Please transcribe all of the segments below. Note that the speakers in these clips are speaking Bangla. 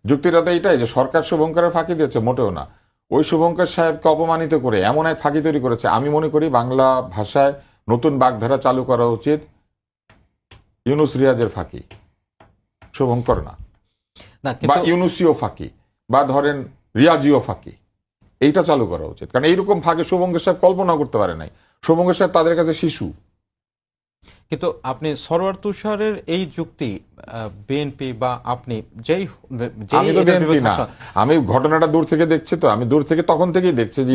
যুক্তিটা তো এইটাই যে সরকার শুভঙ্করের ফাঁকি দিয়েছে, মোটেও না। ওই শুভঙ্কর সাহেবকে অপমানিত করে এমন এক ফাঁকি তৈরি করেছে। আমি মনে করি বাংলা ভাষায় নতুন বাগধারা চালু করা উচিত ইউনুস রিয়াজের ফাঁকি, শুভঙ্কর না। বা ইউনুসীয় ফাঁকি, বা ধরেন রিয়াজীয় ফাঁকি, এইটা চালু করা উচিত। কারণ এইরকম ফাঁকে শুভঙ্কর সাহেব কল্পনা করতে পারে নাই। শুভঙ্কর সাহেব তাদের কাছে শিশু। কিন্তু আপনি সরোয়ার তুষারের এই যুক্তি বিএনপি বা আপনি আমি তো বিএনপি না, আমি ঘটনাটা দূর থেকে দেখছি। তো আমি দূর থেকে তখন থেকেই দেখছি যে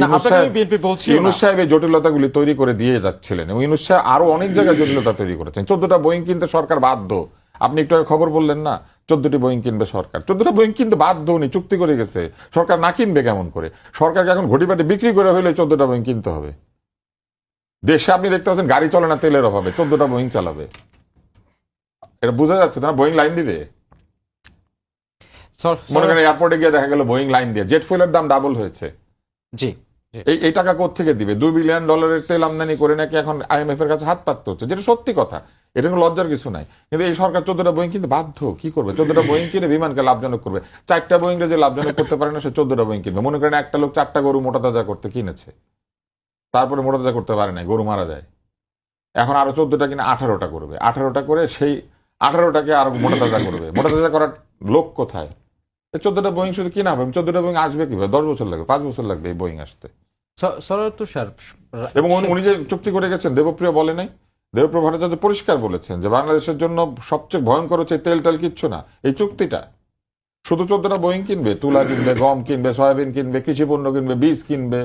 ইউনুস সাহেব এই জটিলতাগুলি তৈরি করে দিয়ে যাচ্ছিলেন, এবং ইউনুস সাহেব আরো অনেক জায়গায় জটিলতা তৈরি করেছেন। 14টা বোয়িং কিনতে সরকার বাধ্য। আপনি একটু খবর বললেন না, 14টি বোয়িং কিনবে সরকার। 14টা বোয়িং কিনতে বাধ্য, উনি চুক্তি করে গেছে। সরকার না কিনবে কেমন করে? সরকারকে এখন ঘটিবাটি বিক্রি করে হলে 14টা বোয়িং কিনতে হবে। দেশে আপনি দেখতে পাচ্ছেন গাড়ি চলে না তেলের অভাবে, 14টা বোয়িং চালাবে। এটা বোঝা যাচ্ছে না? বোয়িং লাইন দিবে। মনে করেন এয়ারপোর্টে গিয়ে দেখা গেল বোয়িং লাইন দিয়ে জেট ফুয়েলের দাম ডাবল হয়েছে। জি, এই টাকা কোত্থেকে দিবে? $2 বিলিয়ন তেল আমদানি করে নাকি এখন IMF এর কাছে হাত পাততে হচ্ছে, যেটা সত্যি কথা। এটা কোনো লজ্জার কিছু নাই। কিন্তু এই সরকার 14টা বোয়িং কিনতে বাধ্য। কি করবে? 14টা বোয়িং কিনে বিমানকে লাভজনক করবে। 4টা বোয়িং যে লাভজনক করতে পারে না, সে 14টা বোয়িং কিনবে। মনে করেন একটা লোক 4টা গরু মোটা তাজা করতে কিনেছে, তারপরে মোটা তাজা করতে পারে না, গরু মারা যায়। এখন আরো 14টা কিনে 18টা করবে। 18টা করে সেই 18টাকে আরো মোটা তাজা করবে। মোটা তাজা করার লোক কোথায়? 14টা বোয়িং শুধু কিনা হবে। 14টা বোয়িং আসবে কিভাবে? 10 বছর লাগবে, 5 বছর লাগবে এই বোয়িং আসতে। সরোয়ার তুষার এবং উনি যে চুক্তি করে গেছেন, দেবপ্রিয় বলে নাই? দেবপ্রিয় ভট্টাচার্য পরিষ্কার বলেছেন যে বাংলাদেশের জন্য সবচেয়ে ভয়ঙ্কর হচ্ছে তেল টেল কিচ্ছু না, এই চুক্তিটা। শুধু 14টা বোয়িং কিনবে, তুলা কিনবে, গম কিনবে, সয়াবিন কিনবে, কৃষি পণ্য কিনবে, বীজ কিনবে।